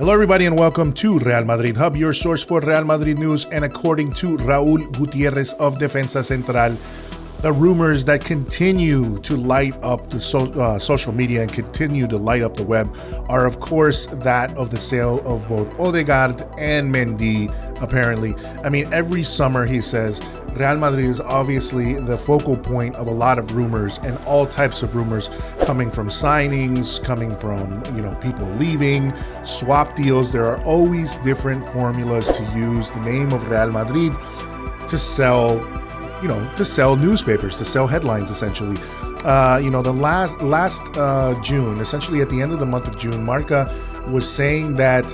Hello, everybody, and welcome to Real Madrid Hub, your source for Real Madrid news. And according to Raúl Gutiérrez of Defensa Central, the rumors that continue to light up the social media and continue to light up the web are, of course, that of the sale of both Odegaard and Mendy, apparently. I mean, every summer, he says, Real Madrid is obviously the focal point of a lot of rumors and all types of rumors coming from signings, coming from, people leaving, swap deals. There are always different formulas to use the name of Real Madrid to sell, to sell newspapers, to sell headlines, essentially. The last June, essentially at the end of the month of June, Marca was saying that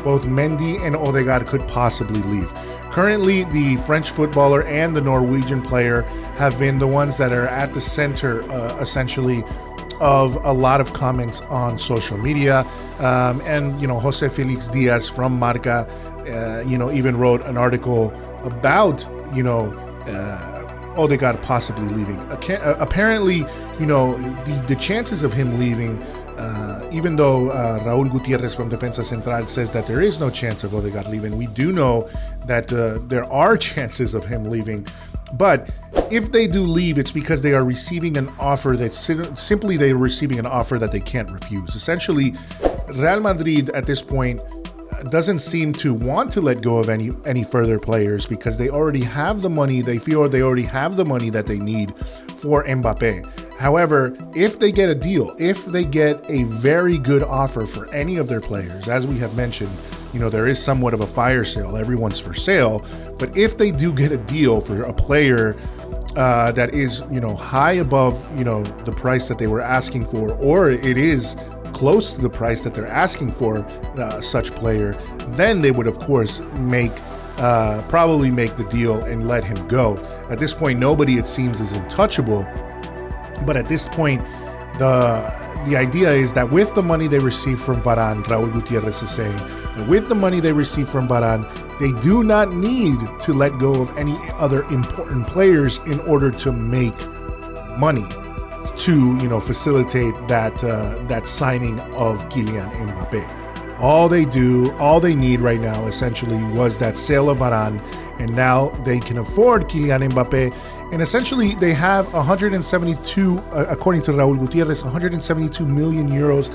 both Mendy and Odegaard could possibly leave. Currently, the French footballer and the Norwegian player have been the ones that are at the center, essentially, of a lot of comments on social media. Jose Felix Diaz from Marca, even wrote an article about, Odegaard possibly leaving. Apparently, the chances of him leaving, even though Raúl Gutiérrez from Defensa Central says that there is no chance of Odegaard leaving, we do know that there are chances of him leaving. But if they do leave, it's because they are receiving an offer they're receiving an offer that they can't refuse. Essentially, Real Madrid at this point doesn't seem to want to let go of any further players because they already have the money. They feel they already have the money that they need for Mbappé. However, if they get a deal, if they get a very good offer for any of their players, as we have mentioned, there is somewhat of a fire sale. Everyone's for sale. But if they do get a deal for a player that is, high above, the price that they were asking for, or it is close to the price that they're asking for such player, then they would, of course, probably make the deal and let him go. At this point, nobody, it seems, is untouchable. But at this point, the idea is that with the money they receive from Varane, Raúl Gutiérrez is saying, that with the money they receive from Varane, they do not need to let go of any other important players in order to make money to, facilitate that signing of Kylian Mbappé. All they need right now essentially was that sale of Varane, and now they can afford Kylian Mbappé. And essentially, they have 172, according to Raúl Gutiérrez, 172 million euros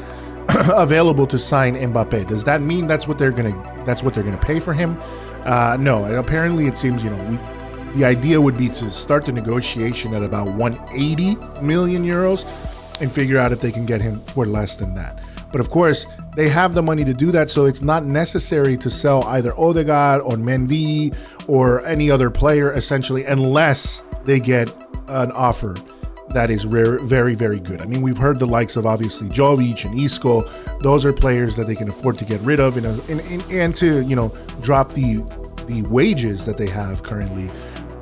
available to sign Mbappé. Does that mean that's what they're gonna pay for him? No. Apparently, it seems the idea would be to start the negotiation at about 180 million euros and figure out if they can get him for less than that. But of course, they have the money to do that, so it's not necessary to sell either Odegaard or Mendy or any other player, essentially, unless they get an offer that is very, very good. I mean, we've heard the likes of, obviously, Jovic and Isco. Those are players that they can afford to get rid of and to, drop the wages that they have currently.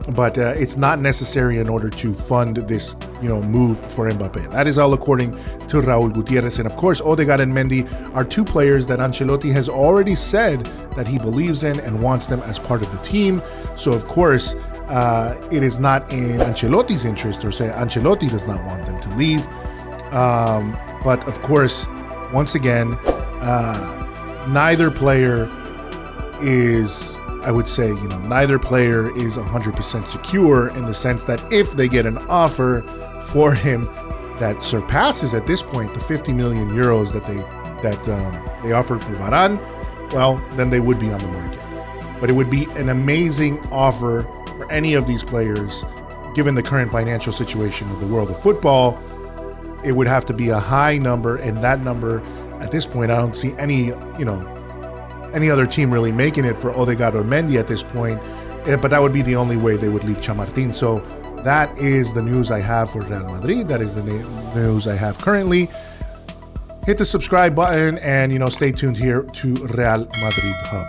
But it's not necessary in order to fund this, move for Mbappé. That is all according to Raúl Gutiérrez. And of course, Odegaard and Mendy are two players that Ancelotti has already said that he believes in and wants them as part of the team. So of course, it is not in Ancelotti's interest, or say Ancelotti does not want them to leave. But of course, once again, neither player is, I would say, neither player is 100% secure in the sense that if they get an offer for him that surpasses at this point the 50 million euros that they offered for Varane, well, then they would be on the market. But it would be an amazing offer for any of these players, given the current financial situation of the world of football. It would have to be a high number, and that number, at this point, I don't see any other team really making it for Odegaard or Mendy at this point, but that would be the only way they would leave Chamartín. So that is the news I have for Real Madrid. That is the news I have currently. Hit the subscribe button and, stay tuned here to Real Madrid Hub.